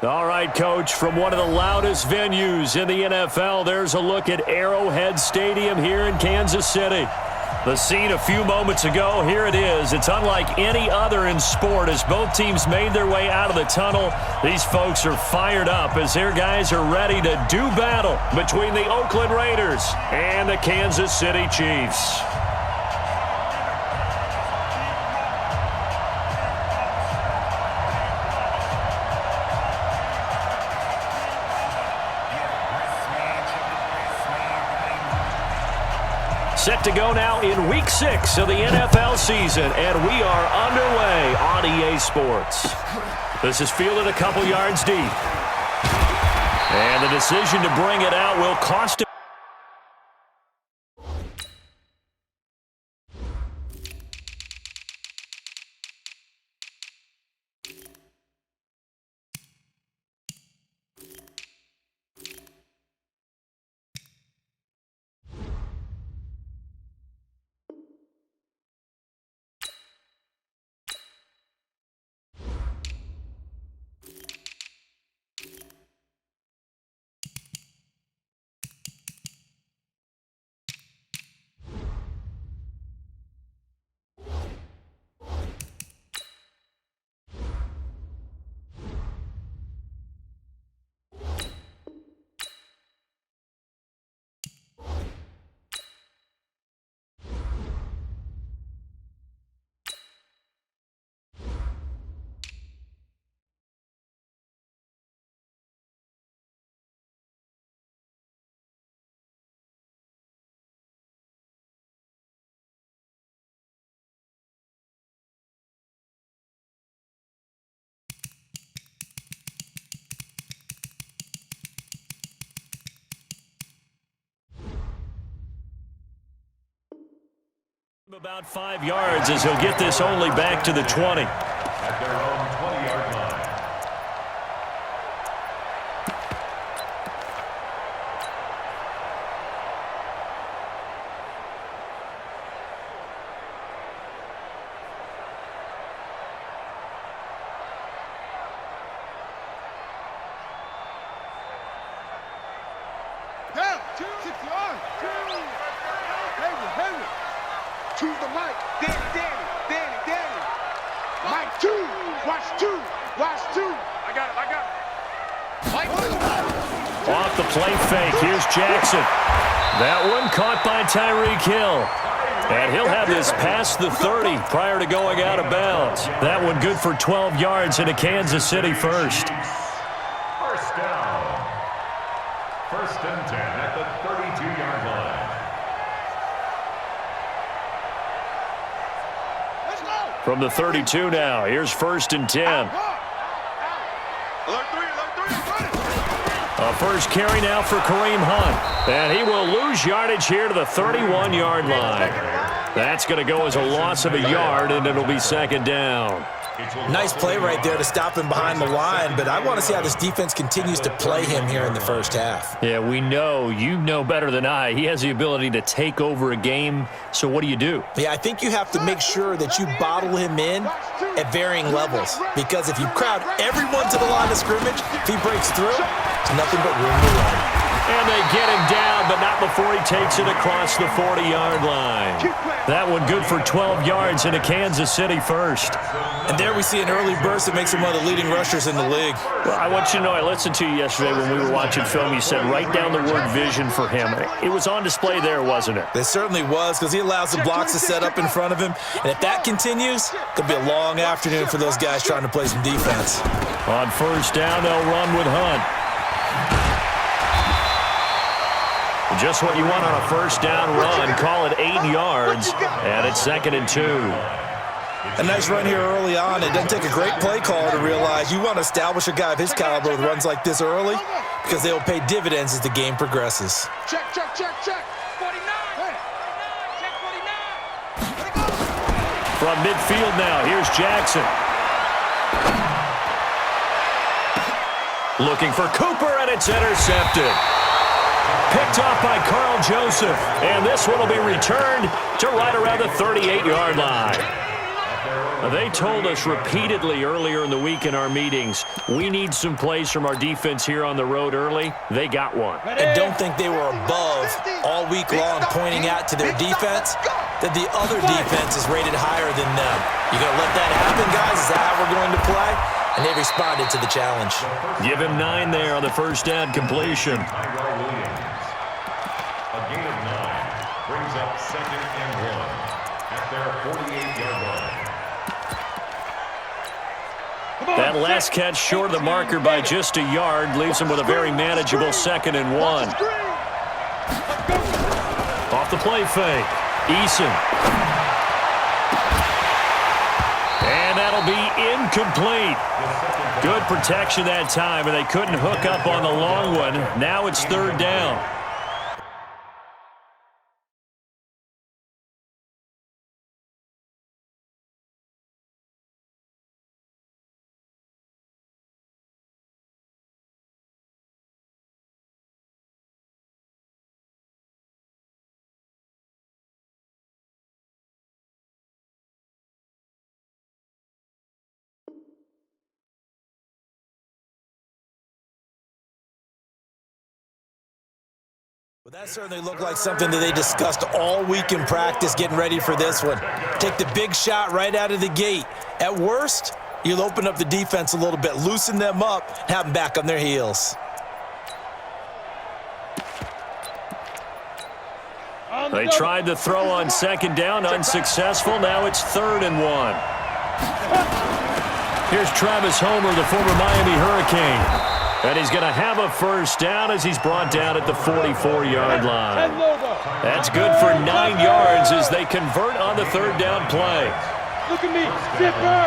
All right, Coach, from one of the loudest venues in the NFL, there's a look at Arrowhead Stadium here in Kansas City. The scene a few moments ago, here it is. It's unlike any other in sport as both teams made their way out of the tunnel. These folks are fired up as their guys are ready to do battle between the Oakland Raiders and the Kansas City Chiefs. Set to go now in Week 6 of the NFL season, and we are underway on EA Sports. This is fielded a couple yards deep. And the decision to bring it out will cost him. About 5 yards as he'll get this only back to the 20. At their own 20-yard line. Down, 6 yards. Hayward. Choose the mic. Danny. Mike 2. Watch 2. I got it. Mike 2. Off the play fake. Here's Jackson. That one caught by Tyreek Hill. And he'll have this past the 30 prior to going out of bounds. That one good for 12 yards into Kansas City first. First down. First and 10 at the 32-yard line. From the 32 now, here's first and 10. Alert 3. A first carry now for Kareem Hunt. And he will lose yardage here to the 31-yard line. That's going to go as a loss of a yard, and it'll be second down. Nice play right there to stop him behind the line, but I want to see how this defense continues to play him here in the first half. Yeah, we know. You know better than I. He has the ability to take over a game, so what do you do? Yeah, I think you have to make sure that you bottle him in at varying levels, because if you crowd everyone to the line of scrimmage, if he breaks through, it's nothing but room to run. And they get him down, but not before he takes it across the 40-yard line. That one good for 12 yards into Kansas City first. And there we see an early burst that makes him one of the leading rushers in the league. Well, I want you to know, I listened to you yesterday when we were watching film. You said write down the word vision for him. It was on display there, wasn't it? It certainly was, because he allows the blocks to set up in front of him. And if that continues, it'll be a long afternoon for those guys trying to play some defense. On first down, they'll run with Hunt. Just what you want on a first down run. Call it 8 yards, and it's second and 2. A nice run here early on. It doesn't take a great play call to realize you want to establish a guy of his caliber with runs like this early, because they will pay dividends as the game progresses. Check. 49. Check 49. From midfield now, here's Jackson. Looking for Cooper, and it's intercepted. Picked off by Carl Joseph, and this one will be returned to right around the 38-yard line. They told us repeatedly earlier in the week in our meetings, we need some plays from our defense here on the road early. They got one. And don't think they were above all week long pointing out to their defense that the other defense is rated higher than them. You going to let that happen, guys? Is that how we're going to play? And they responded to the challenge. Give him 9 there on the first down completion. A gain of 9 brings up 2nd and 1 at their 48-yard line. That last catch short of the marker by just a yard leaves him with a very manageable 2nd and 1. Off the play fake. Eason. And that'll be incomplete. Good protection that time, and they couldn't hook up on the long one. Now it's 3rd down. Well, that certainly looked like something that they discussed all week in practice getting ready for this one. Take the big shot right out of the gate. At worst, you'll open up the defense a little bit, loosen them up, and have them back on their heels. They tried to throw on 2nd down, unsuccessful. Now it's 3rd and 1. Here's Travis Homer, the former Miami Hurricane. And he's going to have a first down as he's brought down at the 44-yard line. That's good for 9 yards as they convert on the 3rd down play. Look at me, zipper!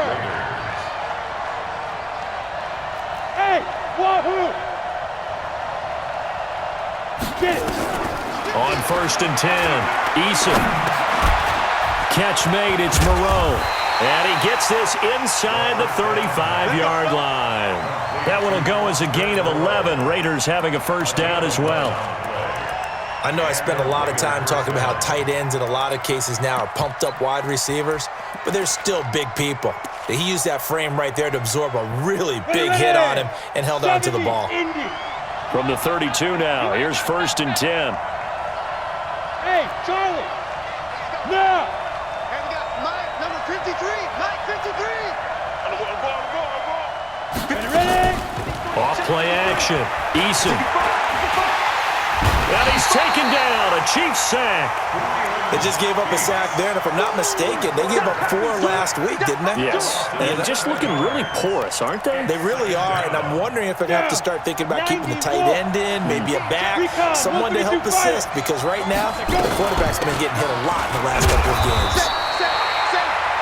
Hey, wahoo! Get it! On 1st and 10, Eason. Catch made, it's Moreau. And he gets this inside the 35-yard line. That one will go as a gain of 11. Raiders having a first down as well. I know I spent a lot of time talking about how tight ends in a lot of cases now are pumped up wide receivers, but they're still big people. He used that frame right there to absorb a really big hit on him and held on to the ball. From the 32 now, here's 1st and 10. Hey, Charlie! Now! And we got Mike, number 53. Mike, 53. Ready? Off play action. Eason. And he's taken down. A Chiefs sack. They just gave up a sack there, and if I'm not mistaken, they gave up 4 last week, didn't they? Yes. And just looking really porous, aren't they? They really are, and I'm wondering if they're going to have to start thinking about keeping the tight end in, maybe a back, someone to help assist, because right now, the quarterback's been getting hit a lot in the last couple of games.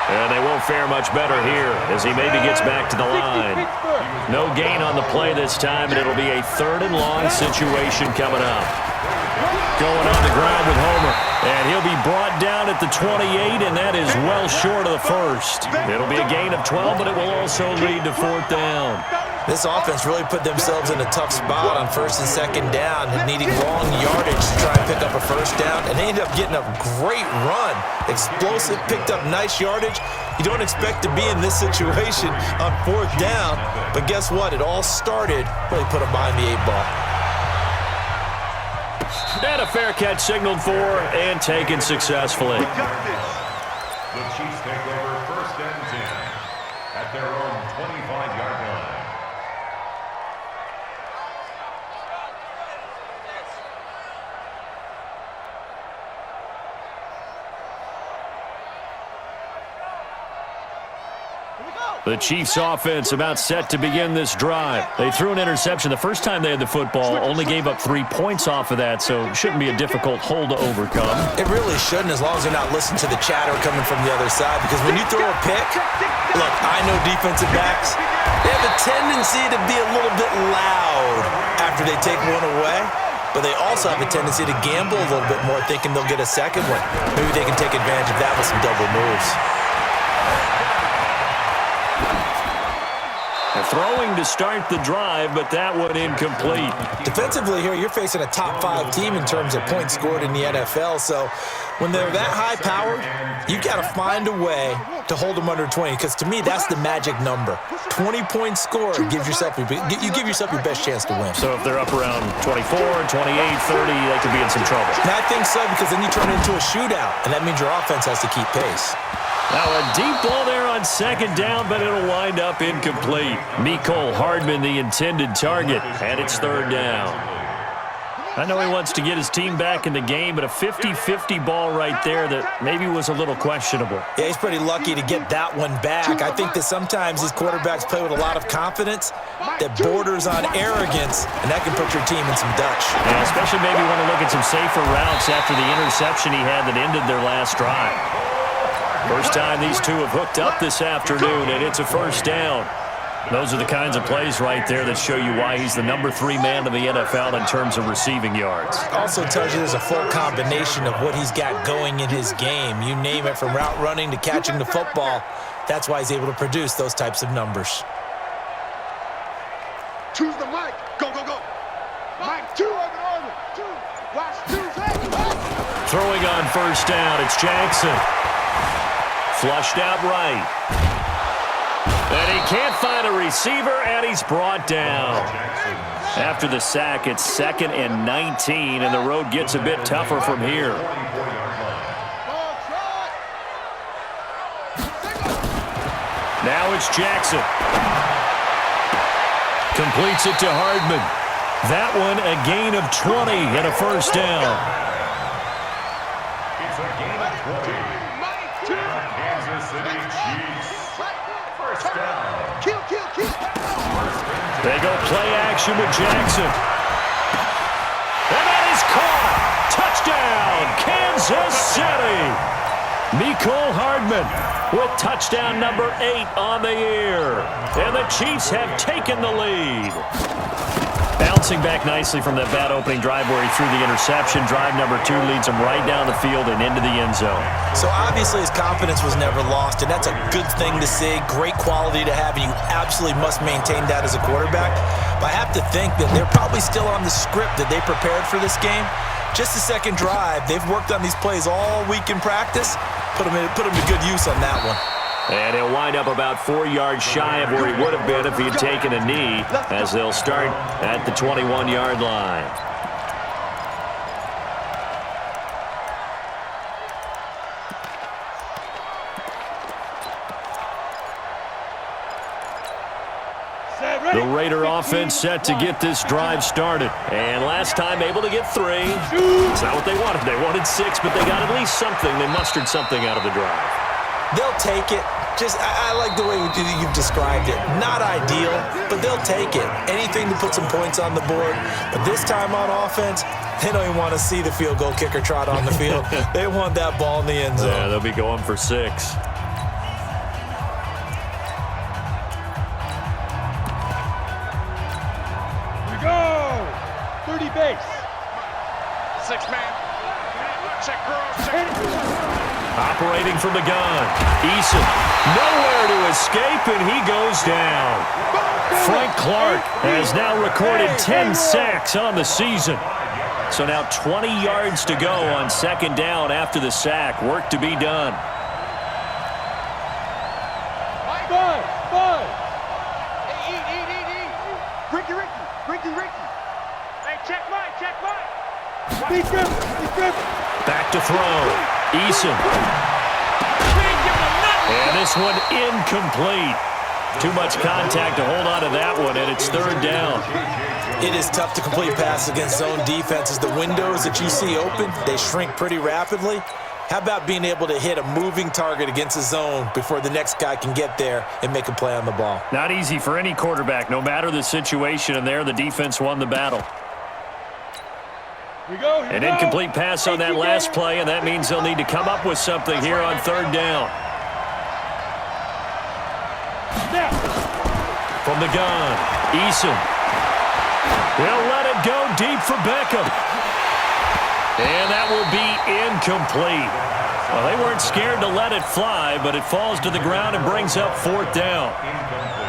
And they won't fare much better here as he maybe gets back to the line. No gain on the play this time, and it'll be a 3rd and long situation coming up. Going on the ground with Homer. And he'll be brought down at the 28, and that is well short of the first. It'll be a gain of 12, but it will also lead to 4th down. This offense really put themselves in a tough spot on 1st and 2nd down, needing long yardage to try and pick up a first down, and they ended up getting a great run. Explosive, picked up nice yardage. You don't expect to be in this situation on 4th down, but guess what? It all started, really put them behind the 8 ball. And a fair catch signaled for and taken successfully. The Chiefs take over 1st and 10 at their own 25-yard line. The Chiefs offense about set to begin this drive. They threw an interception the first time they had the football, only gave up 3 points off of that, so it shouldn't be a difficult hole to overcome. It really shouldn't, as long as they're not listening to the chatter coming from the other side, because when you throw a pick, look, I know defensive backs, they have a tendency to be a little bit loud after they take one away, but they also have a tendency to gamble a little bit more, thinking they'll get a second one. Maybe they can take advantage of that with some double moves. And throwing to start the drive, but that one incomplete. Defensively here, you're facing a top 5 team in terms of points scored in the NFL. So when they're that high-powered, you've got to find a way to hold them under 20, because to me, that's the magic number. 20 points scored gives yourself you give yourself your best chance to win. So if they're up around 24, 28, 30, they could be in some trouble. And I think so, because then you turn it into a shootout, and that means your offense has to keep pace. Now a deep ball there on second down, but it'll wind up incomplete. Mecole Hardman, the intended target, and it's third down. I know he wants to get his team back in the game, but a 50-50 ball right there that maybe was a little questionable. Yeah, he's pretty lucky to get that one back. I think that sometimes these quarterbacks play with a lot of confidence that borders on arrogance, and that can put your team in some Dutch. Yeah, especially maybe want to look at some safer routes after the interception he had that ended their last drive. First time these two have hooked up this afternoon, and it's a first down. Those are the kinds of plays right there that show you why he's the number 3 man in the NFL in terms of receiving yards. Also tells you there's a full combination of what he's got going in his game. You name it, from route running to catching the football. That's why he's able to produce those types of numbers. Choose the mic. Go, go, go. Mike, 2 of it on it. 2. Watch 2. Throwing on first down, it's Jackson. Flushed out right. And he can't find a receiver, and he's brought down. After the sack, it's 2nd and 19, and the road gets a bit tougher from here. Now it's Jackson. Completes it to Hardman. That one a gain of 20 and a first down. It's a gain of 20. Kansas City Chiefs. First down. Kill, kill, kill. They go play action with Jackson. And that is caught. Touchdown, Kansas City. Mecole Hardman with touchdown number 8 on the year. And the Chiefs have taken the lead. Bouncing back nicely from that bad opening drive where he threw the interception. Drive number 2 leads him right down the field and into the end zone. So obviously his confidence was never lost, and that's a good thing to see. Great quality to have, and you absolutely must maintain that as a quarterback. But I have to think that they're probably still on the script that they prepared for this game. Just the second drive. They've worked on these plays all week in practice. Put them to good use on that one. And he'll wind up about 4 yards shy of where he would have been if he had taken a knee, as they'll start at the 21-yard line. The Raider offense set to get this drive started. And last time able to get 3. It's not what they wanted. They wanted 6, but they got at least something. They mustered something out of the drive. They'll take it. I like the way you've described it. Not ideal, but they'll take it. Anything to put some points on the board. But this time on offense, they don't even want to see the field goal kicker trot on the field. They want that ball in the end zone. Yeah, they'll be going for 6. Go! 30 base. 6-man. Check girls. Check. Operating from the gun. Eason nowhere to escape, and he goes down. Frank Clark has now recorded 10 sacks on the season. So now 20 yards to go on second down after the sack. Work to be done. 5. Hey, eat. Ricky. Hey, check mine. Be good. Back to throw. Eason. And this one incomplete. Too much contact to hold on to that one, and it's third down. It is tough to complete passes against zone defenses. The windows that you see open, they shrink pretty rapidly. How about being able to hit a moving target against a zone before the next guy can get there and make a play on the ball? Not easy for any quarterback, no matter the situation, and there the defense won the battle. An incomplete pass on that last play, and that means they'll need to come up with something here on third down. From the gun, Eason. They'll let it go deep for Beckham. And that will be incomplete. Well, they weren't scared to let it fly, but it falls to the ground and brings up fourth down.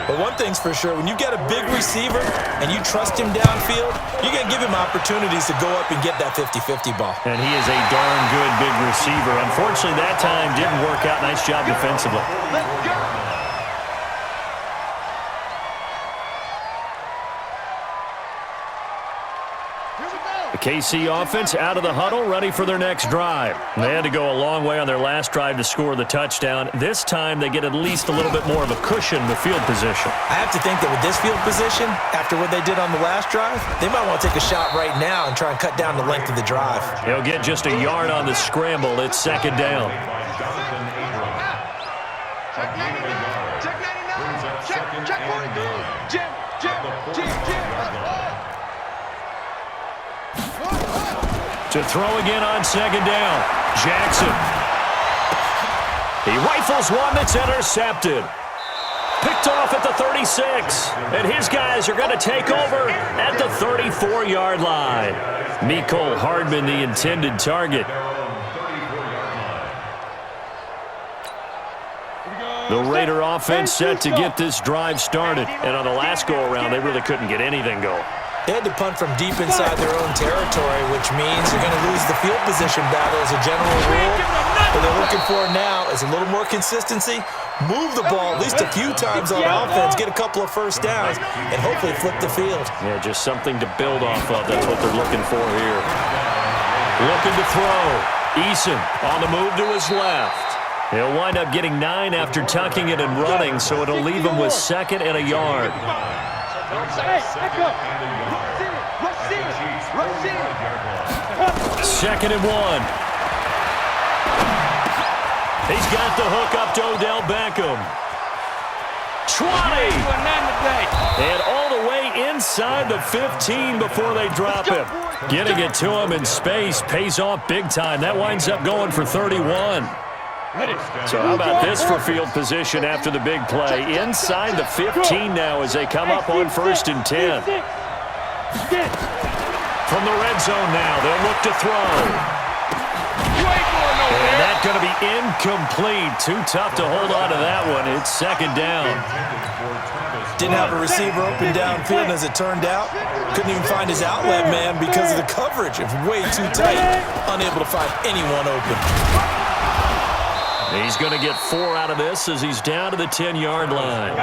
But one thing's for sure, when you get a big receiver and you trust him downfield, you're going to give him opportunities to go up and get that 50-50 ball. And he is a darn good big receiver. Unfortunately, that time didn't work out. Nice job defensively. Let's go. The KC offense out of the huddle, ready for their next drive. They had to go a long way on their last drive to score the touchdown. This time they get at least a little bit more of a cushion with field position. I have to think that with this field position, after what they did on the last drive, they might want to take a shot right now and try and cut down the length of the drive. He'll get just a yard on the scramble. It's second down. Check 99. Check 99. Check 43. Jim. To throw again on second down. Jackson. He rifles one that's intercepted. Picked off at the 36. And his guys are going to take over at the 34-yard line. Mecole Hardman, the intended target. The Raider offense set to get this drive started. And on the last go-around, they really couldn't get anything going. They had to punt from deep inside their own territory, which means you're going to lose the field position battle as a general rule. What they're looking for now is a little more consistency, move the ball at least a few times on offense, get a couple of first downs, and hopefully flip the field. Yeah, just something to build off of. That's what they're looking for here. Looking to throw. Eason on the move to his left. He'll wind up getting 9 after tucking it and running, so it'll leave him with second and a yard. Second and 1. He's got the hook up to Odell Beckham. 20. And all the way inside the 15 before they drop him. Getting it to him in space pays off big time. That winds up going for 31. So how about this for field position after the big play? Inside the 15 now as they come up on 1st and 10. From the red zone now, they'll look to throw. And that's going to be incomplete. Too tough to hold on to that one. It's second down. Didn't have a receiver open downfield, as it turned out. Couldn't even find his outlet man because of the coverage. It was way too tight. Unable to find anyone open. He's going to get 4 out of this as he's down to the 10-yard line.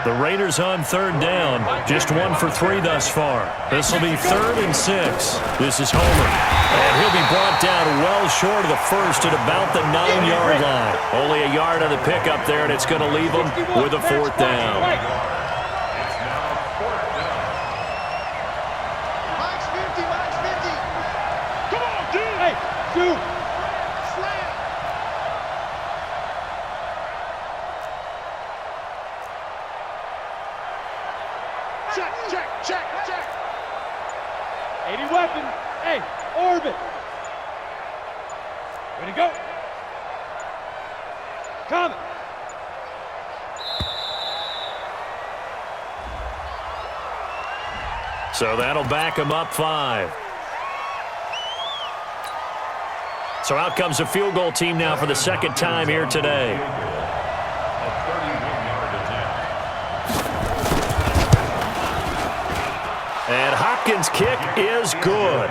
The Raiders on third down, just 1 for 3 thus far. This will be 3rd and 6. This is Homer. And he'll be brought down well short of the first at about the 9-yard line. Only a yard on the pickup there, and it's going to leave him with a 4th down. Max 50. Come on, dude. Hey, dude. Slam. Check. 80 weapon. Hey, orbit. Ready to go. Coming. So that'll back him up 5. So out comes the field goal team now for the second time here today. And Hopkins' kick is good.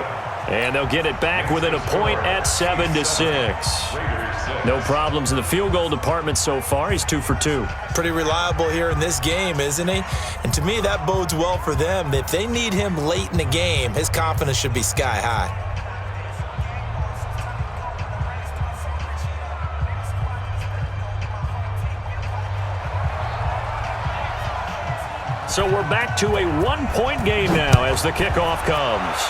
And they'll get it back within a point at 7-6. No problems in the field goal department so far. He's 2 for 2. Pretty reliable here in this game, isn't he? And to me, that bodes well for them. If they need him late in the game, his confidence should be sky high. So we're back to a 1-point game now as the kickoff comes.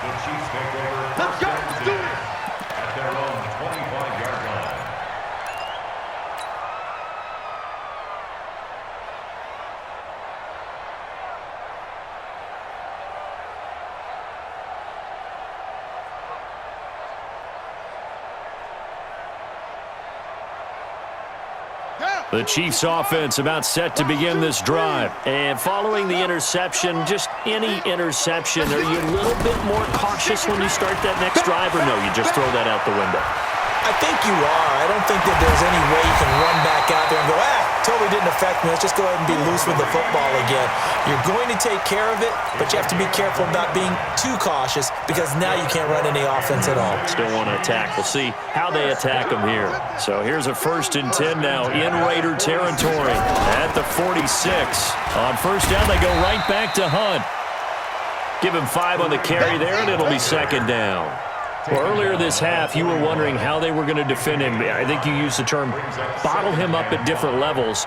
The Chiefs take over first and 10 at their own 25-yard line. Down. The Chiefs offense about set to begin this drive. And following the interception, just any interception, are you a little bit more cautious when you start that next drive, or no, you just throw that out the window? I think you are. I don't think that there's any way you can run back out there and go, totally didn't affect me. Let's just go ahead and be loose with the football again. You're going to take care of it, but you have to be careful about being too cautious because now you can't run any offense at all. Still want to attack. We'll see how they attack them here. So here's a 1st and 10 now in Raider territory at the 46. On first down, they go right back to Hunt. Give him 5 on the carry there, and it'll be 2nd down. Well, earlier this half, you were wondering how they were going to defend him. I think you used the term bottle him up at different levels.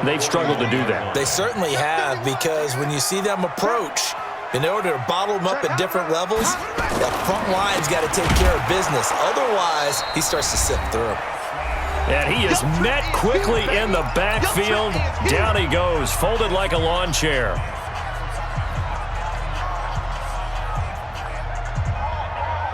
They've struggled to do that. They certainly have, because when you see them approach, in order to bottle him up at different levels, that front line's got to take care of business. Otherwise, he starts to sip through. And he is met quickly in the backfield. Down he goes, folded like a lawn chair.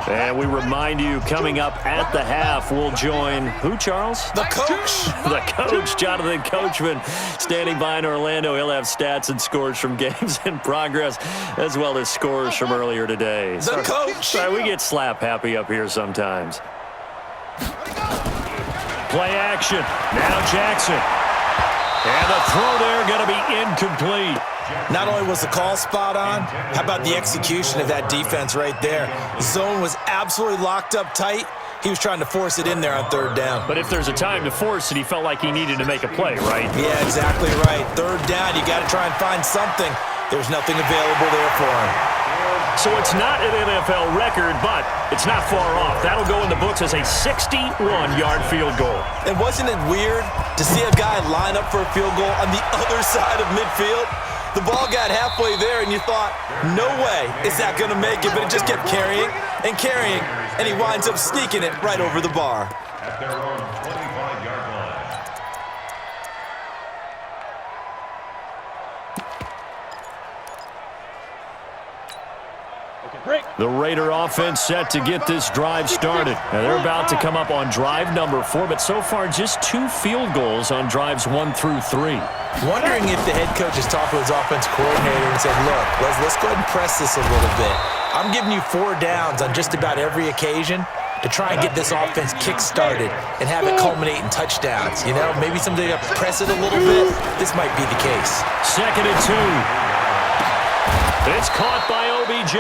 And we remind you, coming up at the half, we'll join who, Charles? The coach. The coach, Jonathan Coachman, standing by in Orlando. He'll have stats and scores from games in progress, as well as scores from earlier today. The coach. Sorry, we get slap happy up here sometimes. Play action. Now Jackson. And the throw there going to be incomplete. Not only was the call spot on, how about the execution of that defense right there? The zone was absolutely locked up tight. He was trying to force it in there on 3rd down. But if there's a time to force it, he felt like he needed to make a play, right? Yeah, exactly right. 3rd down, you got to try and find something. There's nothing available there for him. So it's not an NFL record, but it's not far off. That'll go in the books as a 61-yard field goal. And wasn't it weird to see a guy line up for a field goal on the other side of midfield? The ball got halfway there, and you thought, no way is that going to make it, but it just kept carrying and carrying, and he winds up sneaking it right over the bar. At their own 25-yard line. The Raider offense set to get this drive started. Now they're about to come up on drive number 4, but so far just 2 field goals on drives 1 through 3. Wondering if the head coach has talked to his offense coordinator and said, look, let's go ahead and press this a little bit. I'm giving you 4 downs on just about every occasion to try and get this offense kick-started and have it culminate in touchdowns. You know, maybe somebody to press it a little bit. This might be the case. 2nd and 2. It's caught by OBJ.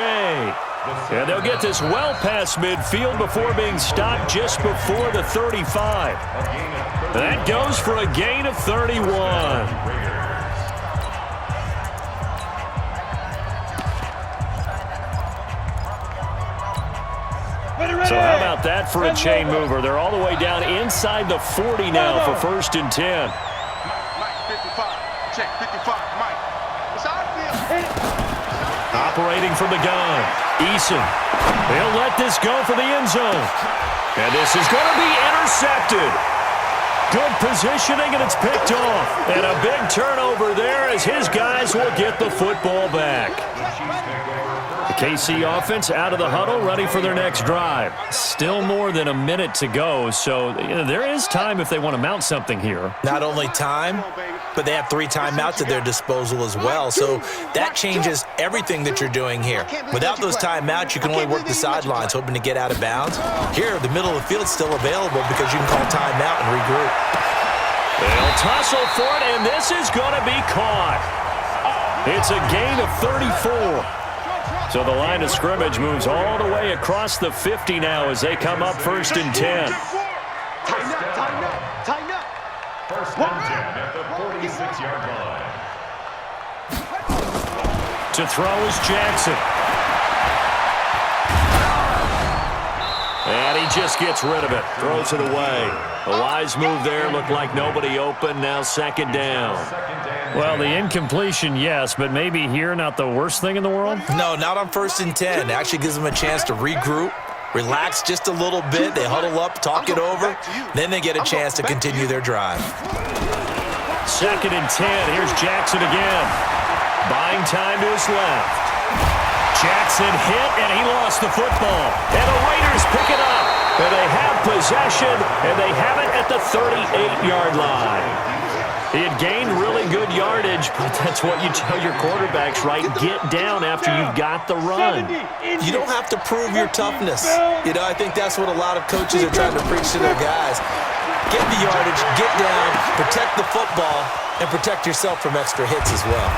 And they'll get this well past midfield before being stopped just before the 35. That goes for a gain of 31. So how about that for a chain mover? They're all the way down inside the 40 now for 1st and 10. Mike, 55. Check, 55. Mike. It's outfield. Operating from the gun, Eason. He'll let this go for the end zone. And this is going to be intercepted. Good positioning, and it's picked off. And a big turnover there as his guys will get the football back. The KC offense out of the huddle, ready for their next drive. Still more than a minute to go, so there is time if they want to mount something here. Not only time, but they have 3 timeouts at their disposal as well, so that changes everything that you're doing here. Without those timeouts, you can only work the sidelines, hoping to get out of bounds. Here, the middle of the field's still available because you can call timeout and regroup. They'll tussle for it, and this is going to be caught. It's a gain of 34. So the line of scrimmage moves all the way across the 50 now as they come up 1st and 10. Tighten up. 1st and 10 at the 46-yard line. To throw is Jackson. And he just gets rid of it. Throws it away. A wise move there. Looked like nobody open. Now 2nd down. Well, the incompletion, yes, but maybe here not the worst thing in the world? No, not on 1st and 10. It actually gives them a chance to regroup, relax just a little bit. They huddle up, talk it over. Then they get a chance to continue their drive. 2nd and 10. Here's Jackson again. Buying time to his left. Jackson hit, and he lost the football. And the Raiders pick it up. And they have possession, and they have it at the 38-yard line. He had gained really good yardage, but that's what you tell your quarterbacks, right? Get down after you've got the run. You don't have to prove your toughness. You know, I think that's what a lot of coaches are trying to preach to their guys. Get the yardage, get down, protect the football, and protect yourself from extra hits as well.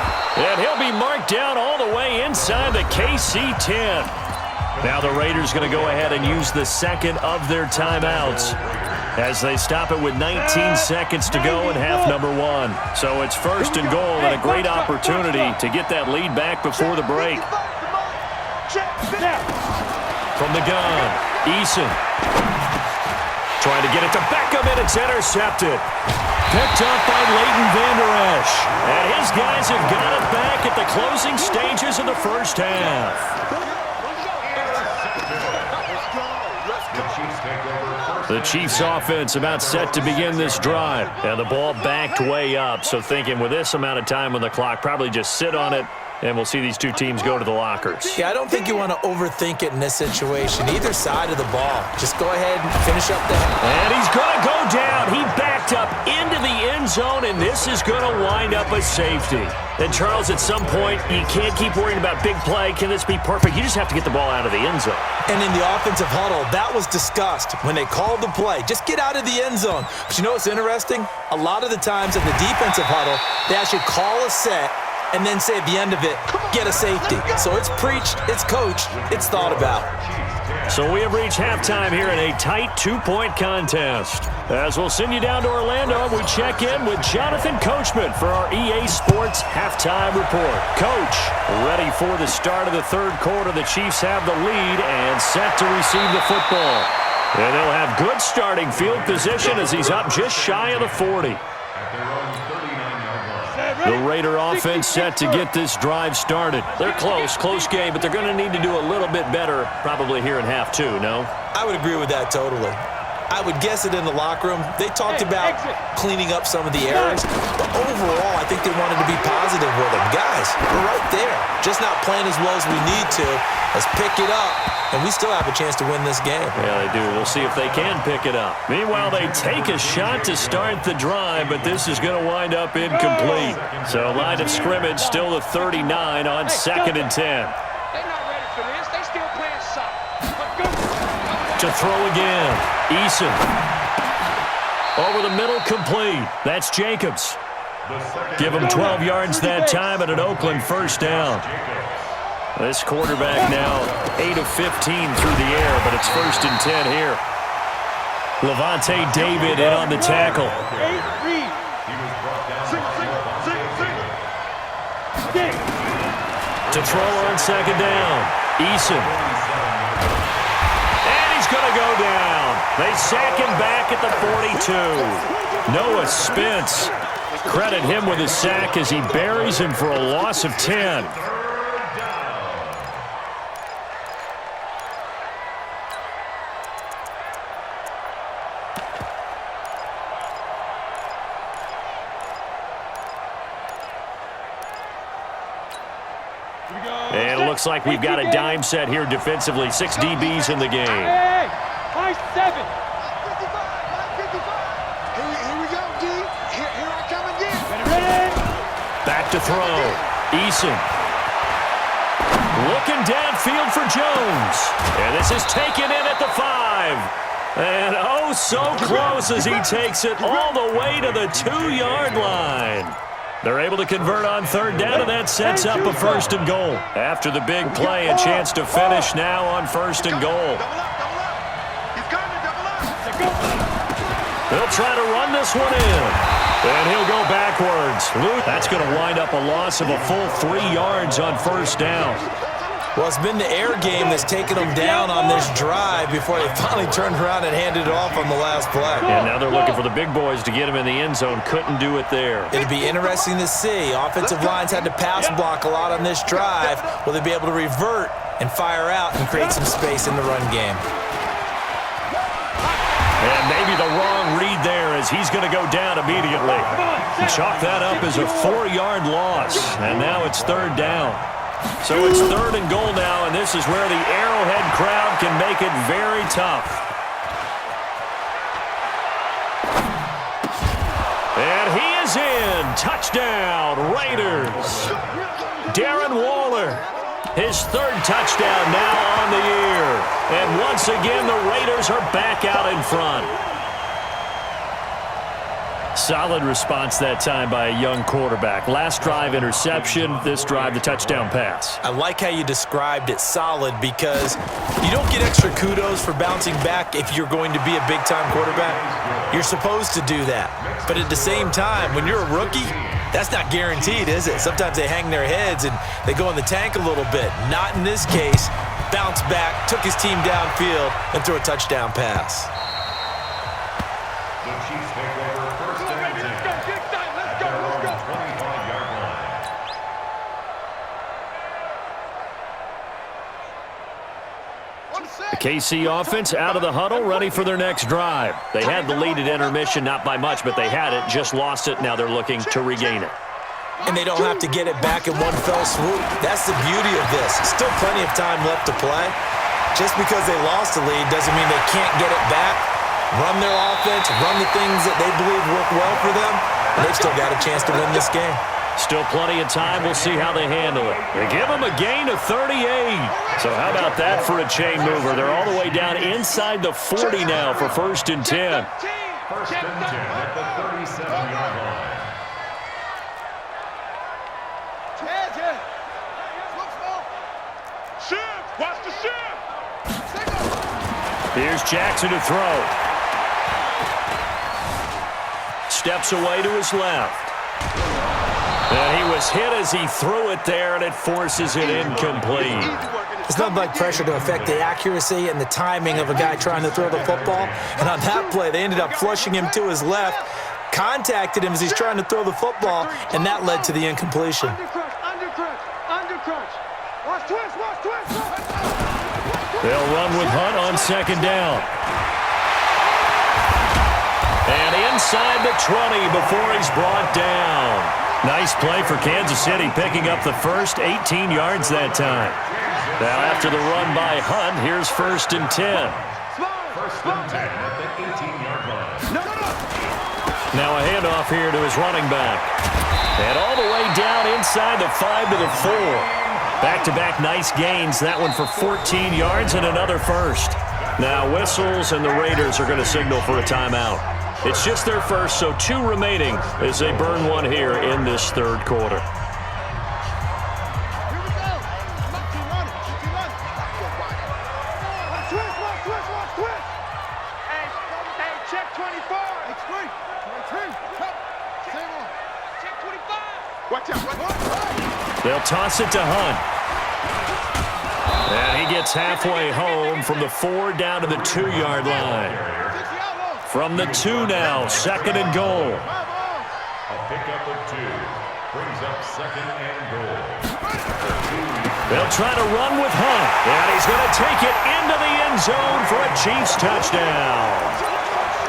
And he'll be marked down all the way inside the KC 10. Now the Raiders going to go ahead and use the second of their timeouts as they stop it with 19 seconds to go in half number 1. So it's first and goal and a great opportunity to get that lead back before the break. From the gun, Eason trying to get it to Beckham, and it's intercepted. Picked up by Leighton Vander Esch. And his guys have got it back at the closing stages of the first half. The Chiefs offense about set to begin this drive. And the ball backed way up, so thinking with this amount of time on the clock, probably just sit on it, and we'll see these two teams go to the lockers. Yeah, I don't think you want to overthink it in this situation. Either side of the ball. Just go ahead and finish up the... And he's going to go down. He backed up into the end zone, and this is going to wind up a safety. And, Charles, at some point, you can't keep worrying about big play. Can this be perfect? You just have to get the ball out of the end zone. And in the offensive huddle, that was discussed when they called the play. Just get out of the end zone. But you know what's interesting? A lot of the times in the defensive huddle, they actually call a set and then say at the end of it, get a safety. So it's preached, it's coached, it's thought about. So we have reached halftime here in a tight 2-point contest. As we'll send you down to Orlando, we check in with Jonathan Coachman for our EA Sports Halftime Report. Coach, ready for the start of the third quarter. The Chiefs have the lead and set to receive the football. And they'll have good starting field position as he's up just shy of the 40. The Raider offense set to get this drive started. They're close game, but they're going to need to do a little bit better probably here in half 2, no? I would agree with that totally. I would guess it in the locker room. They talked about cleaning up some of the errors, but overall, I think they wanted to be positive with them. Guys, we're right there. Just not playing as well as we need to. Let's pick it up, and we still have a chance to win this game. Yeah, they do. We'll see if they can pick it up. Meanwhile, they take a shot to start the drive, but this is going to wind up incomplete. So line of scrimmage still the 39 on 2nd and 10. They're not ready for this. They still playing soft. To throw again. Eason. Over the middle, complete. That's Jacobs. Give him 12 yards that time and an Oakland first down. This quarterback now 8 of 15 through the air, but it's 1st and 10 here. Levante David in on the tackle. To throw on 2nd down. Eason. And he's going to go down. They sack him back at the 42. Noah Spence. Credit him with his sack as he buries him for a loss of 10. And it looks like we've got a dime set here defensively. 6 DBs in the game. Hey, high 7. Here we go, D. Here I come again. Ready? Back to throw. Eason. Looking downfield for Jones. And this is taken in at the 5. And oh, so close as he takes it all the way to the 2-yard line. They're able to convert on 3rd down, and that sets up a 1st and goal. After the big play, a chance to finish now on 1st and goal. They'll try to run this one in. And he'll go backwards. That's going to wind up a loss of a full 3 yards on 1st down. Well, it's been the air game that's taken them down on this drive before they finally turned around and handed it off on the last play. And now they're looking for the big boys to get him in the end zone. Couldn't do it there. It'd be interesting to see. Offensive lines had to pass block a lot on this drive. Will they be able to revert and fire out and create some space in the run game? And maybe the wrong read there as he's going to go down immediately. Chalk that up as a 4-yard loss. And now it's 3rd down. So it's 3rd and goal now, and this is where the Arrowhead crowd can make it very tough. And he is is in. Touchdown, Raiders. Darren Waller, his third touchdown now on the year. And once again, the Raiders are back out in front. Solid response that time by a young quarterback. Last drive, interception. This drive, the touchdown pass. I like how you described it, solid, because you don't get extra kudos for bouncing back if you're going to be a big-time quarterback. You're supposed to do that. But at the same time, when you're a rookie, that's not guaranteed, is it? Sometimes they hang their heads and they go in the tank a little bit. Not in this case. Bounced back, took his team downfield, and threw a touchdown pass. The Chiefs take over first and 10 at their own 25-yard line. The KC offense out of the huddle, ready for their next drive. They had the lead at intermission, not by much, but they had it, just lost it. Now they're looking to regain it. And they don't have to get it back in one fell swoop. That's the beauty of this. Still plenty of time left to play. Just because they lost the lead doesn't mean they can't get it back, run their offense, run the things that they believe work well for them, and they've still got a chance to win this game. Still plenty of time. We'll see how they handle it. They give them a gain of 38. So how about that for a chain mover? They're all the way down inside the 40 now for first and 10. First and 10 at the 37-yard line. Watch the shift. Here's Jackson to throw. Steps away to his left. And he was hit as he threw it there, and it forces it incomplete. It's not like pressure to affect the accuracy and the timing of a guy trying to throw the football. And on that play, they ended up flushing him to his left, contacted him as he's trying to throw the football, and that led to the incompletion. Undercrunch. Watch twist. They'll run with Hunt on second down. And inside the 20 before he's brought down. Nice play for Kansas City, picking up the first 18 yards that time. Now after the run by Hunt, here's first and 10. First and 10 at the 18-yard line. Now a handoff here to his running back. And all the way down inside the 5 to the 4. Back-to-back nice gains. That one for 14 yards and another first. Now whistles, and the Raiders are going to signal for a timeout. It's just their first, so 2 remaining as they burn one here in this third quarter. Hey, check 25. Check 25. Watch out. They'll toss it to Hunt. And he gets halfway home from the 4 down to the 2-yard line. From the 2 now, second and goal. A pickup of 2 brings up second and goal. They'll try to run with Hunt. And he's going to take it into the end zone for a Chiefs touchdown.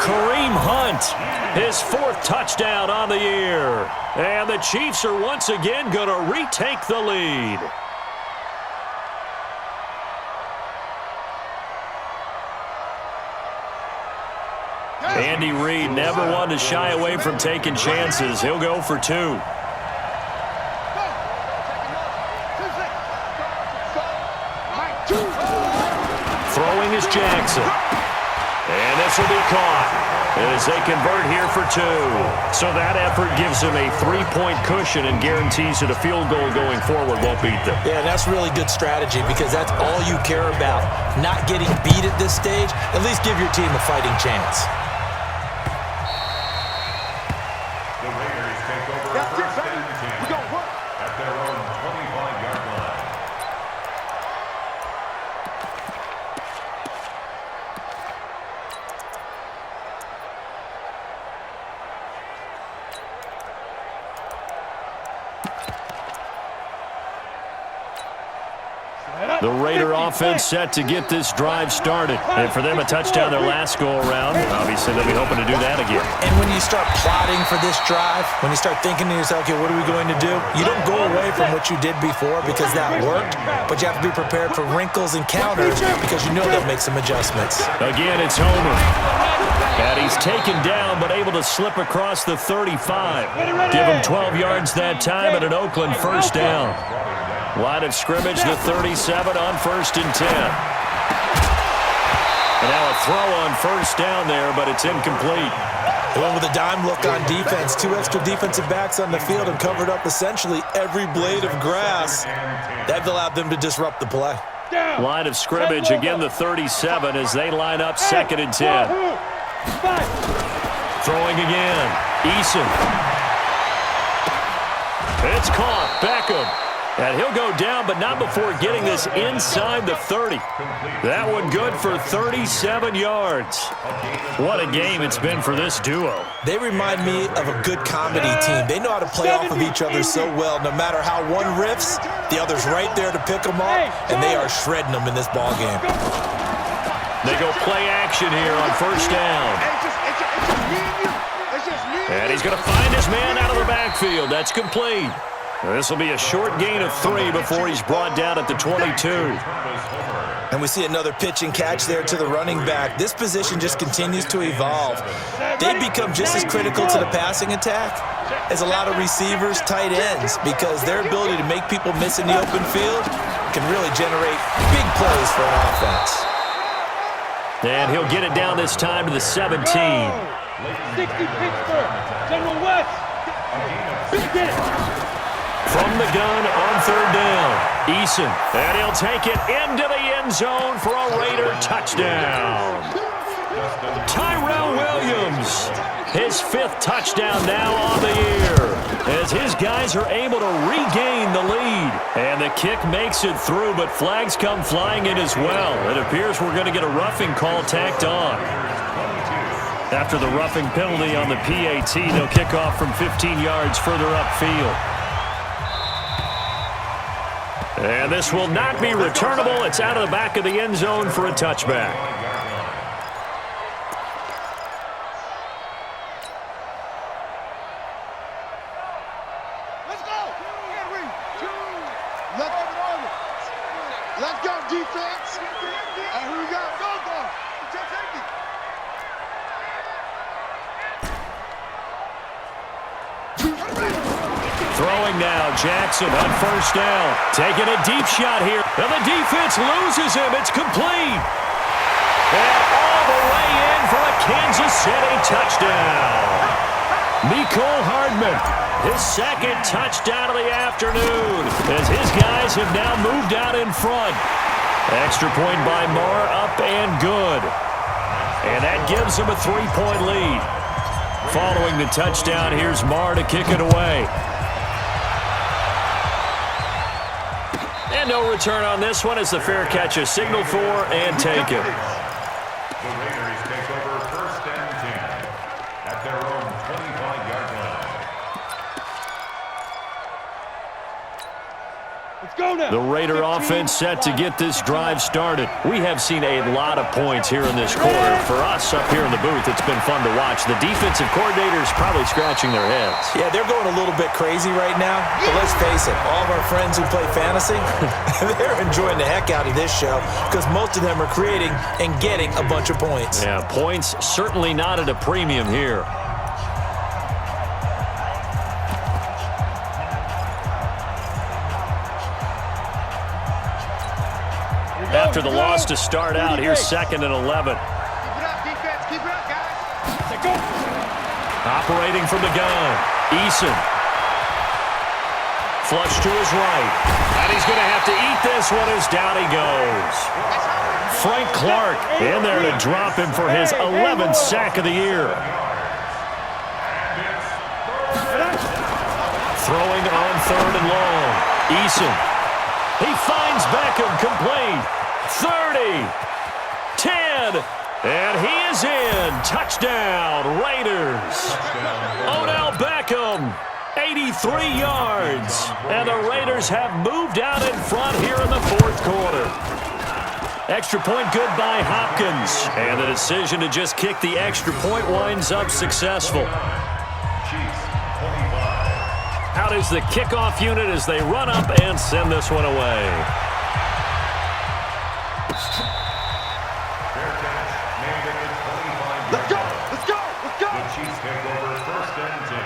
Kareem Hunt, his 4th touchdown on the year. And the Chiefs are once again going to retake the lead. Andy Reid never one to shy away from taking chances. He'll go for 2. Throwing is Jackson. And this will be caught as they convert here for 2. So that effort gives them a 3-point cushion and guarantees that a field goal going forward won't beat them. Yeah, that's really good strategy because that's all you care about. Not getting beat at this stage. At least give your team a fighting chance. The Raiders take over first and 10 at their own 25-yard line. Set up. The Raider offense set to get this drive started. And for them, a touchdown their last go-around. Obviously, they'll be hoping to do that again. And when you start plotting for this drive, when you start thinking to yourself, okay, what are we going to do? You don't go away from what you did before because that worked, but you have to be prepared for wrinkles and counters because you know they'll make some adjustments. Again, it's Homer. And he's taken down, but able to slip across the 35. Give him 12 yards that time and an Oakland first down. Line of scrimmage, the 37 on 1st and 10. And now a throw on first down there, but it's incomplete. They went with a dime look on defense. 2 extra defensive backs on the field and covered up essentially every blade of grass. That allowed them to disrupt the play. Line of scrimmage, again the 37 as they line up 2nd and 10. Throwing again. Eason. It's caught. Beckham. And he'll go down, but not before getting this inside the 30. That one good for 37 yards. What a game it's been for this duo. They remind me of a good comedy team. They know how to play off of each other so well. No matter how one riffs, the other's right there to pick them up, and they are shredding them in this ball game. They go play action here on first down. And he's going to find his man out of the backfield. That's complete. This will be a short gain of 3 before he's brought down at the 22. And we see another pitch and catch there to the running back. This position just continues to evolve. They become just as critical to the passing attack as a lot of receivers, tight ends, because their ability to make people miss in the open field can really generate big plays for an offense. And he'll get it down this time to the 17. 60 Pittsburgh. General West. Big hit. From the gun on 3rd down. Eason. And he'll take it into the end zone for a Raider touchdown. Tyrell Williams. His 5th touchdown now on the year as his guys are able to regain the lead. And the kick makes it through, but flags come flying in as well. It appears we're going to get a roughing call tacked on. After the roughing penalty on the PAT, they'll kick off from 15 yards further upfield. And this will not be returnable. It's out of the back of the end zone for a touchback. Let's go. Let's go, defense. And who we got? Go. Throwing now, Jackson on first down. Taking a deep shot here. And the defense loses him. It's complete. And all the way in for a Kansas City touchdown. Mecole Hardman, his 2nd touchdown of the afternoon as his guys have now moved out in front. Extra point by Marr, up and good. And that gives them a 3-point lead. Following the touchdown, here's Marr to kick it away. And no return on this one as the fair catch is signaled for and taken. The Raiders take over 1st and 10 at their own 25-yard line. Let's go now. The Raider offense set to get this drive started. We have seen a lot of points here in this quarter. For us up here in the booth, it's been fun to watch. The defensive coordinators probably scratching their heads. Yeah, they're going a little bit crazy right now, but let's face it, all of our friends who play fantasy, they're enjoying the heck out of this show because most of them are creating and getting a bunch of points. Yeah, points certainly not at a premium here. After the loss to start out, here's 2nd and 11. Keep it up, defense. Keep it up, guys. Let's go. Operating from the gun, Eason. Flush to his right. And he's going to have to eat this one as down he goes. Frank Clark in there to drop him for his 11th sack of the year. Throwing on 3rd and long. Eason. He finds Beckham complete. 30, 10, and he is in. Touchdown, Raiders. Odell Beckham, a 83 yards. And the Raiders have moved out in front here in the fourth quarter. Extra point good by Hopkins. And the decision to just kick the extra point winds up successful. Out is the kickoff unit as they run up and send this one away. Let's go! Let's go! Let's go! The Chiefs take over first and 10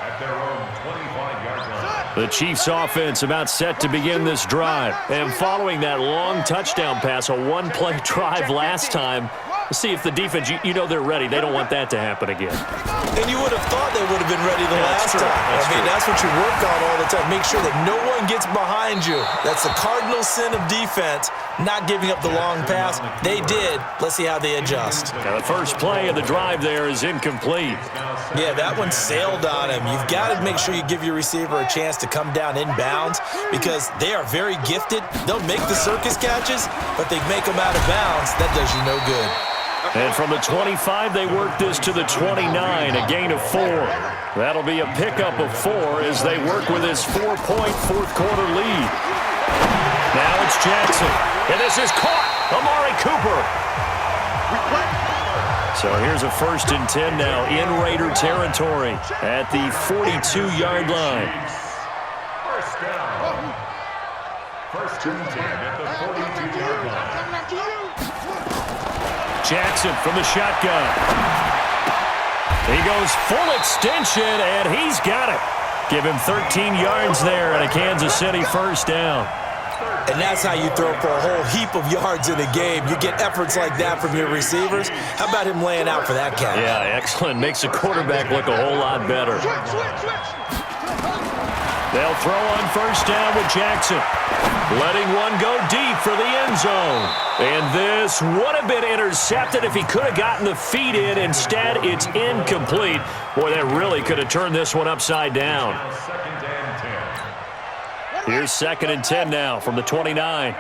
at their own 25-yard line. The Chiefs offense about set to begin this drive. And following that long touchdown pass, a one-play drive last time, let's see if the defense, you know they're ready. They don't want that to happen again. And you would have thought they would have been ready the last time. That's what you work on all the time. Make sure that no one gets behind you. That's the cardinal sin of defense, not giving up the long pass. They did. Let's see how they adjust. Now the first play of the drive there is incomplete. Yeah, that one sailed on him. You've got to make sure you give your receiver a chance to come down inbounds because they are very gifted. They'll make the circus catches, but they make them out of bounds. That does you no good. And from the 25, they work this to the 29, a gain of 4. That'll be a pickup of 4 as they work with his 4-point fourth quarter lead. Now it's Jackson. And this is caught. Amari Cooper. So here's a 1st and 10 now in Raider territory at the 42-yard line. First down. First and 10 at the 42-yard line. Jackson from the shotgun. He goes full extension, and he's got it. Give him 13 yards there and a Kansas City first down. And that's how you throw for a whole heap of yards in a game. You get efforts like that from your receivers. How about him laying out for that catch? Yeah, excellent. Makes the quarterback look a whole lot better. They'll throw on first down with Jackson. Letting one go deep for the end zone. And this would have been intercepted if he could have gotten the feet in. Instead, it's incomplete. Boy, that really could have turned this one upside down. Here's 2nd and 10 now from the 29.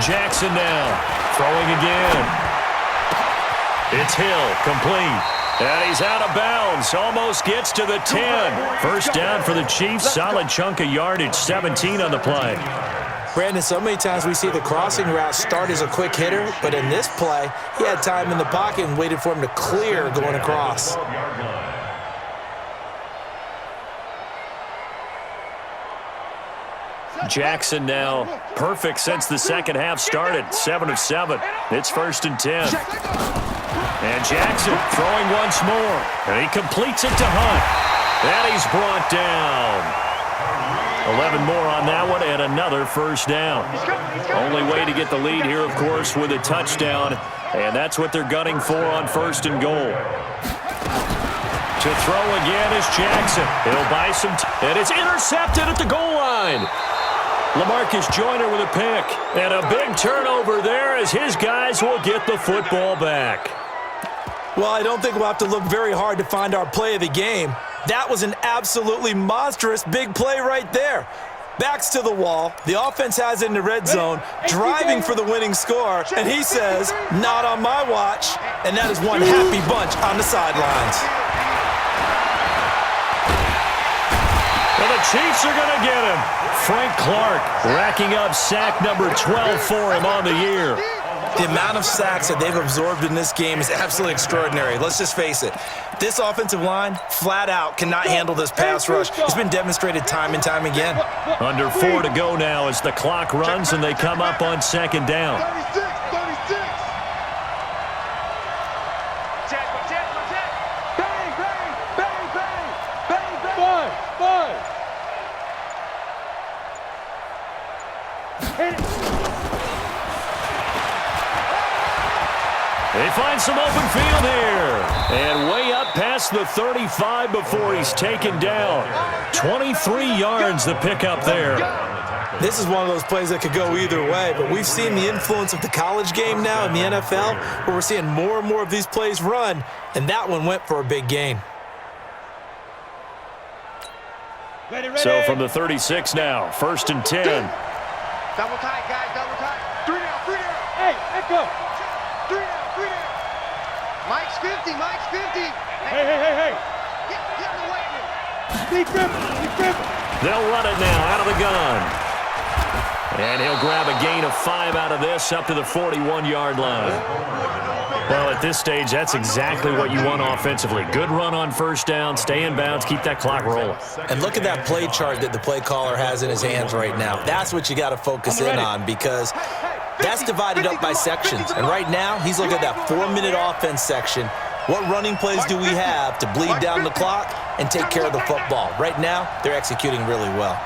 Jackson now, throwing again. It's Hill, complete. And he's out of bounds, almost gets to the 10. First down for the Chiefs, solid chunk of yardage, 17 on the play. Brandon, so many times we see the crossing route start as a quick hitter, but in this play, he had time in the pocket and waited for him to clear going across. Jackson now perfect since the second half started. 7 of 7. It's 1st and 10. And Jackson throwing once more. And he completes it to Hunt. And he's brought down. 11 more on that one and another first down. Only way to get the lead here, of course, with a touchdown. And that's what they're gunning for on 1st and goal. To throw again is Jackson. He'll buy some and it's intercepted at the goal line. LaMarcus Joyner with a pick. And a big turnover there as his guys will get the football back. Well, I don't think we'll have to look very hard to find our play of the game. That was an absolutely monstrous big play right there. Backs to the wall. The offense has it in the red zone, driving for the winning score. And he says, not on my watch. And that is one happy bunch on the sidelines. Well, the Chiefs are going to get him. Frank Clark racking up sack number 12 for him on the year. The amount of sacks that they've absorbed in this game is absolutely extraordinary. Let's just face it. This offensive line, flat out, cannot handle this pass rush. It's been demonstrated time and time again. Under 4 to go now as the clock runs and they come up on 2nd down. 36. Bang, bang, bang, bang, bang, bang. Five. Hit it. They find some open field here. And way up past the 35 before he's taken down. 23 yards the pickup there. This is one of those plays that could go either way, but we've seen the influence of the college game now in the NFL, where we're seeing more and more of these plays run, and that one went for a big gain. So from the 36 now, 1st and 10. Double tight, guys, double tight. 3 down, 3 down. Hey, let go. 3 down, 3 down. Mike's 50, Mike's 50. Hey. Get in the way. Deep 50. They'll run it now out of the gun. And he'll grab a gain of 5 out of this up to the 41-yard line. Well, at this stage, that's exactly what you want offensively. Good run on first down, stay in bounds, keep that clock rolling. And look at that play chart that the play caller has in his hands right now. That's what you got to focus in on, because that's divided up by sections. And right now, he's looking at that 4-minute offense section. What running plays do we have to bleed down the clock and take care of the football? Right now, they're executing really well.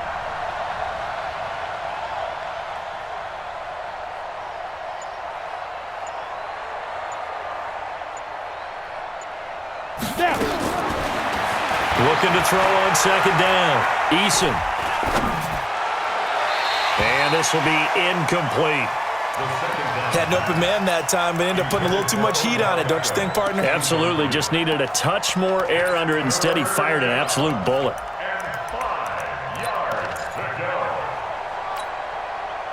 Looking to throw on second down. Eason. And this will be incomplete. Had an open man that time, but ended up putting a little too much heat on it, don't you think, partner? Absolutely. Just needed a touch more air under it. Instead, he fired an absolute bullet.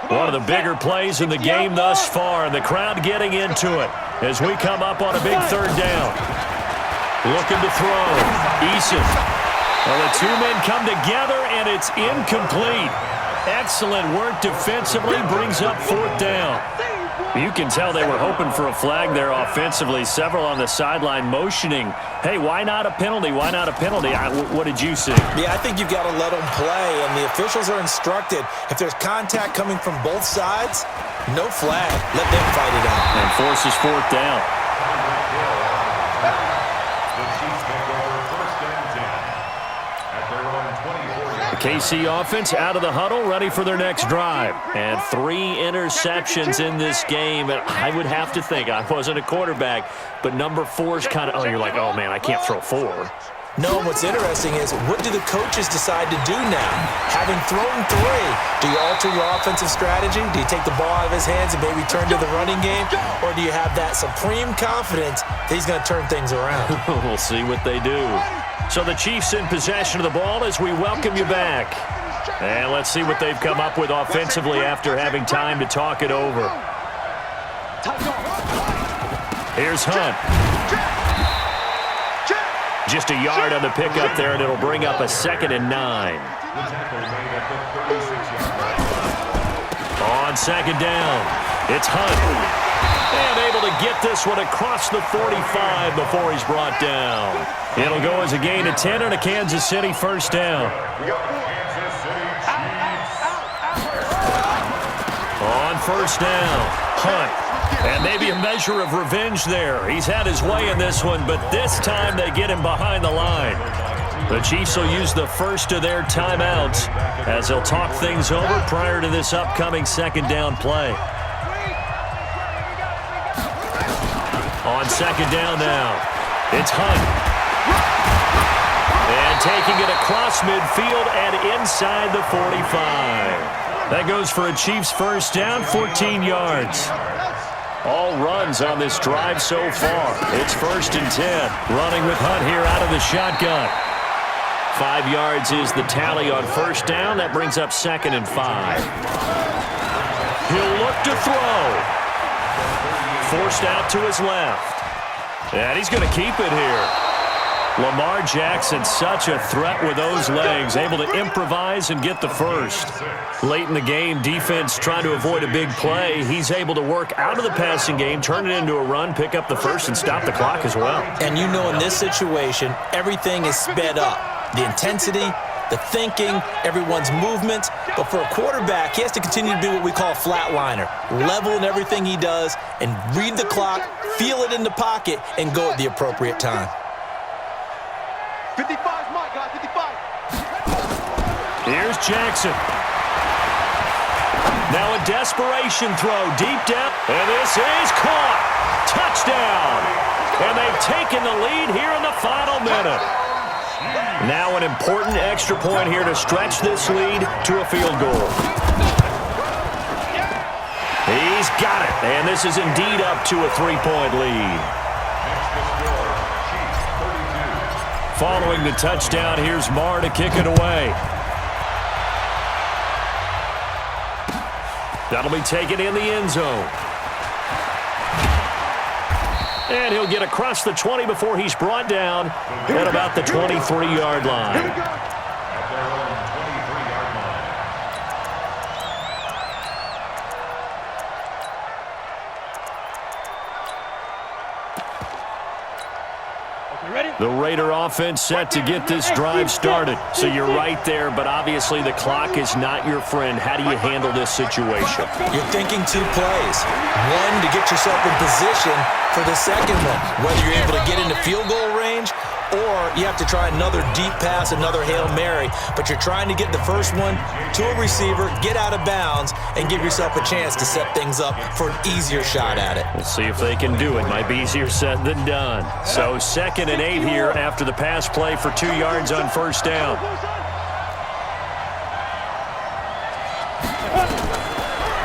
One of the bigger plays in the game thus far, and the crowd getting into it as we come up on a big third down. Looking to throw. Eason. Well, the two men come together, and it's incomplete. Excellent work defensively, brings up fourth down. You can tell they were hoping for a flag there offensively. Several on the sideline motioning, hey, why not a penalty? Why not a penalty? What did you see? Yeah, I think you've got to let them play, and the officials are instructed, if there's contact coming from both sides, no flag. Let them fight it out. And forces fourth down. KC offense out of the huddle, ready for their next drive. And 3 interceptions in this game. And I would have to think, I wasn't a quarterback, but number 4 is kind of, you're like, oh, man, I can't throw 4. No, what's interesting is, what do the coaches decide to do now? Having thrown 3, do you alter your offensive strategy? Do you take the ball out of his hands and maybe turn to the running game? Or do you have that supreme confidence that he's going to turn things around? We'll see what they do. So the Chiefs in possession of the ball as we welcome you back. And let's see what they've come up with offensively after having time to talk it over. Here's Hunt. Just a yard on the pickup there, and it'll bring up a 2nd and 9. On second down, it's Hunt. And able to get this one across the 45 before he's brought down. It'll go as a gain of 10 and a Kansas City first down. On first down, Hunt. And maybe a measure of revenge there. He's had his way in this one, but this time they get him behind the line. The Chiefs will use the first of their timeouts as they'll talk things over prior to this upcoming second down play. On second down now, it's Hunt. And taking it across midfield and inside the 45. That goes for a Chiefs first down, 14 yards. All runs on this drive so far. It's 1st and 10. Running with Hunt here out of the shotgun. 5 yards is the tally on first down. That brings up 2nd and 5. He'll look to throw. Forced out to his left. And he's going to keep it here. Lamar Jackson, such a threat with those legs, able to improvise and get the first. Late in the game, defense trying to avoid a big play. He's able to work out of the passing game, turn it into a run, pick up the first, and stop the clock as well. And you know, in this situation, everything is sped up. The intensity, the thinking, everyone's movement. But for a quarterback, he has to continue to be what we call a flatliner. Level in everything he does and read the clock, feel it in the pocket, and go at the appropriate time. 55, Mike, guys, 55. Here's Jackson. Now a desperation throw deep down, and this is caught. Touchdown. And they've taken the lead here in the final minute. Now an important extra point here to stretch this lead to a field goal. He's got it, and this is indeed up to a 3-point lead. Following the touchdown, here's Marr to kick it away. That'll be taken in the end zone. And he'll get across the 20 before he's brought down at about the 23-yard line. The Raider offense set to get this drive started. So you're right there, but obviously the clock is not your friend. How do you handle this situation? You're thinking two plays. One, to get yourself in position for the second one, whether you're able to get into field goal range or you have to try another deep pass, another Hail Mary, but you're trying to get the first one to a receiver, get out of bounds, and give yourself a chance to set things up for an easier shot at it. We'll see if they can do it. Might be easier said than done. So 2nd and 8 here after the pass play for 2 yards on first down.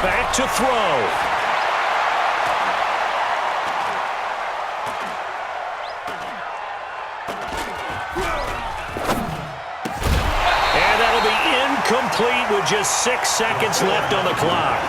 Back to throw. Complete with just 6 seconds left on the clock.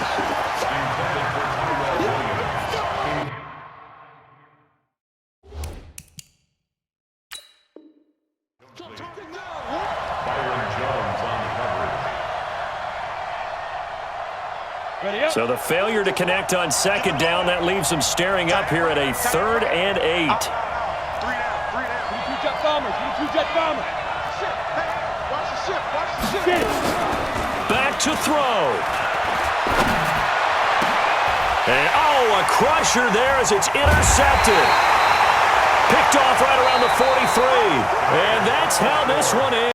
So the failure to connect on 2nd down, that leaves them staring up here at a 3rd and 8. 3 down. 2 jet bombers. 2 jet bombers. Watch the ship. Watch the ship. Back to throw. And, oh, a crusher there as it's intercepted. Picked off right around the 43. And that's how this one is.